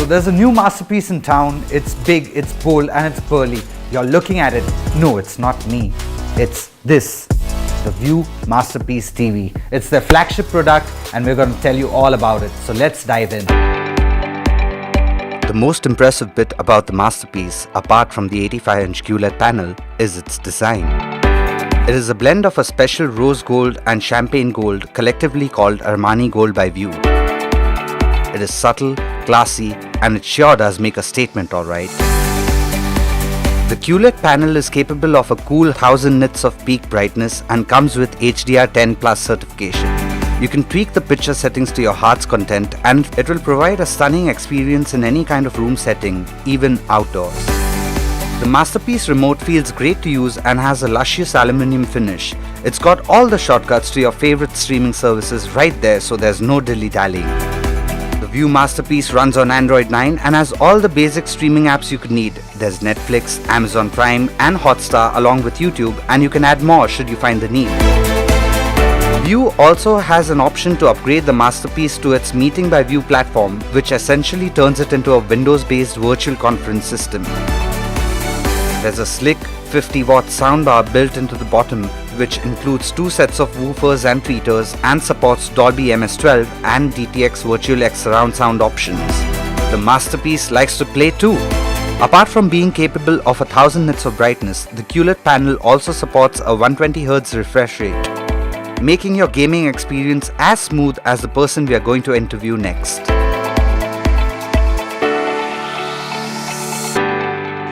So there's a new masterpiece in town. It's big, it's bold, and it's pearly. You're looking at it. No, it's not me. It's this, the View Masterpiece TV. It's their flagship product, and we're going to tell you all about it. So let's dive in. The most impressive bit about the Masterpiece, apart from the 85-inch QLED panel, is its design. It is a blend of a special rose gold and champagne gold, collectively called Armani Gold by View. It is subtle, classy, and it sure does make a statement, alright. The QLED panel is capable of a cool 1000 nits of peak brightness and comes with HDR10 Plus certification. You can tweak the picture settings to your heart's content, and it will provide a stunning experience in any kind of room setting, even outdoors. The Masterpiece remote feels great to use and has a luscious aluminium finish. It's got all the shortcuts to your favorite streaming services right there, so there's no dilly-dallying. The View Masterpiece runs on Android 9 and has all the basic streaming apps you could need. There's Netflix, Amazon Prime, and Hotstar along with YouTube, and you can add more should you find the need. View also has an option to upgrade the Masterpiece to its Meeting by View platform, which essentially turns it into a Windows-based virtual conference system. There's a slick 50-watt soundbar built into the bottom, which includes 2 sets of woofers and tweeters and supports Dolby MS12 and DTX Virtual X surround sound options. The Masterpiece likes to play too. Apart from being capable of 1000 nits of brightness, the QLED panel also supports a 120Hz refresh rate, making your gaming experience as smooth as the person we are going to interview next.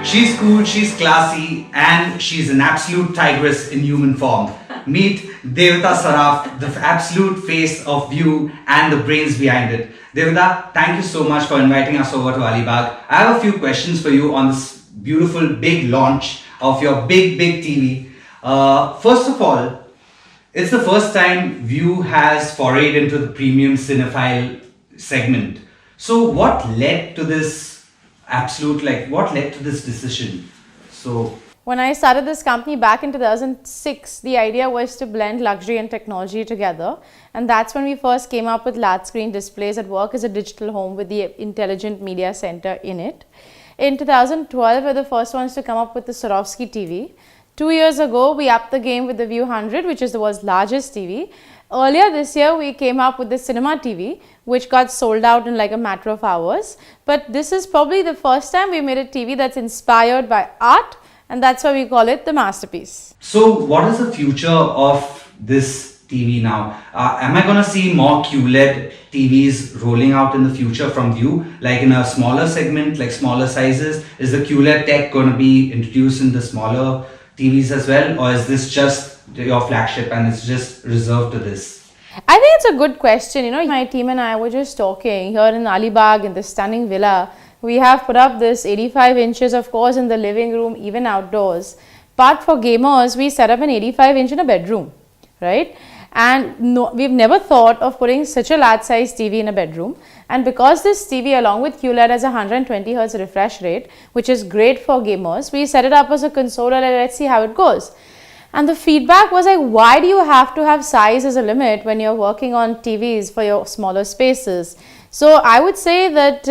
She's cool, she's classy, and she's an absolute tigress in human form. Meet Devata Saraf, the absolute face of View and the brains behind it. Devata, thank you so much for inviting us over to Alibag. I have a few questions for you on this beautiful big launch of your big TV. First of all, it's the first time View has forayed into the premium cinephile segment. So what led to this what led to this decision? When I started this company back in 2006, the idea was to blend luxury and technology together, and that's when we first came up with large screen displays that work as a digital home with the intelligent media center in it. In 2012, we were the first ones to come up with the Swarovski TV. 2 years ago, we upped the game with the View 100, which is the world's largest TV. Earlier this year, we came up with the Cinema TV, which got sold out in like a matter of hours. But this is probably the first time we made a TV that's inspired by art, and that's why we call it the Masterpiece. So what is the future of this TV now? Am I going to see more QLED TVs rolling out in the future from View, like in a smaller segment, like smaller sizes? Is the QLED tech going to be introduced in the smaller TVs as well, or is this just your flagship and it's just reserved to this? I think it's a good question. You know, my team and I were just talking here in Alibag in this stunning villa. We have put up this 85 inches, of course, in the living room, even outdoors. But for gamers, we set up an 85 inch in a bedroom, right? And no, we've never thought of putting such a large size TV in a bedroom. And because this TV along with QLED has a 120Hz refresh rate, which is great for gamers, we set it up as a console and let's see how it goes. And the feedback was like, why do you have to have size as a limit when you're working on TVs for your smaller spaces? So I would say that,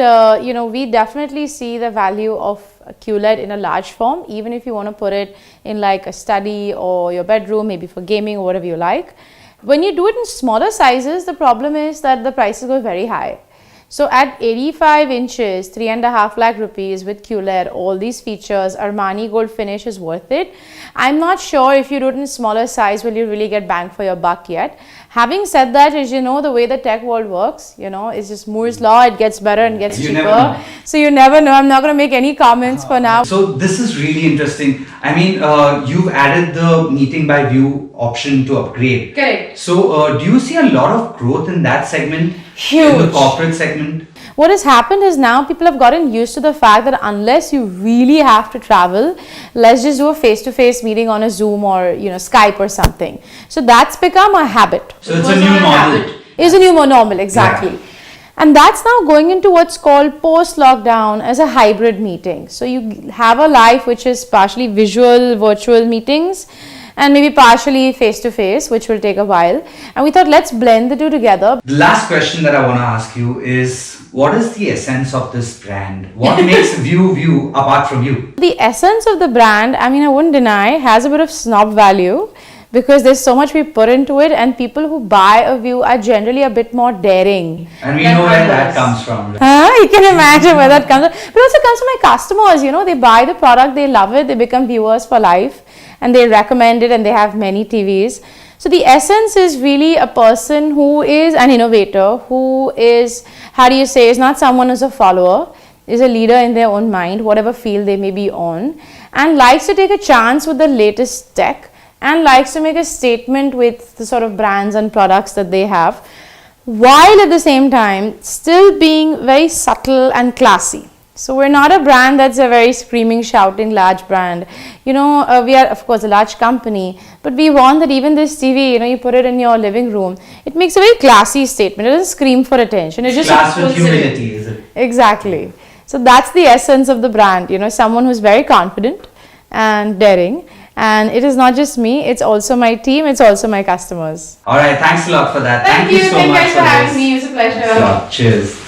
we definitely see the value of QLED in a large form, even if you want to put it in like a study or your bedroom, maybe for gaming or whatever you like. When you do it in smaller sizes, the problem is that the prices go very high. So at 85 inches, 3.5 lakh rupees with QLED, all these features, Armani gold finish is worth it. I'm not sure if you do it in smaller size, will you really get bang for your buck yet. Having said that, as you know, the way the tech world works, it's just Moore's law, it gets better and gets cheaper. So you never know. I'm not going to make any comments for now. So this is really interesting. I mean, you've added the Meeting by View option to upgrade. Correct. So do you see a lot of growth in that segment? Huge. In the corporate segment? What has happened is now people have gotten used to the fact that unless you really have to travel, let's just do a face-to-face meeting on a Zoom or Skype or something. So that's become a habit. So it's a new normal. It's a new normal, exactly. Yeah. And that's now going into what's called post-lockdown as a hybrid meeting. So you have a life which is partially visual, virtual meetings, and maybe partially face to face, which will take a while. And we thought, let's blend the two together. The last question that I want to ask you is, what is the essence of this brand? What makes View apart from you? The essence of the brand, I mean, I wouldn't deny, has a bit of snob value, because there's so much we put into it, and people who buy a View are generally a bit more daring. And we know where that comes from. You can imagine where that comes from. But also comes from my customers, they buy the product, they love it, they become viewers for life, and they recommend it, and they have many TVs. So the essence is really a person who is an innovator, who is, is not someone who's a follower, is a leader in their own mind, whatever field they may be on, and likes to take a chance with the latest tech, and likes to make a statement with the sort of brands and products that they have, while at the same time still being very subtle and classy. So we're not a brand that's a very screaming, shouting, large brand. We are, of course, a large company, but we want that even this TV, you put it in your living room, it makes a very classy statement. It doesn't scream for attention. It just Class with humility, is it? Exactly. So that's the essence of the brand. Someone who's very confident and daring. And it is not just me, it's also my team, it's also my customers. Alright, thanks a lot for that. Thank you so much for having this. me. It was a pleasure. Thanks a lot. Cheers.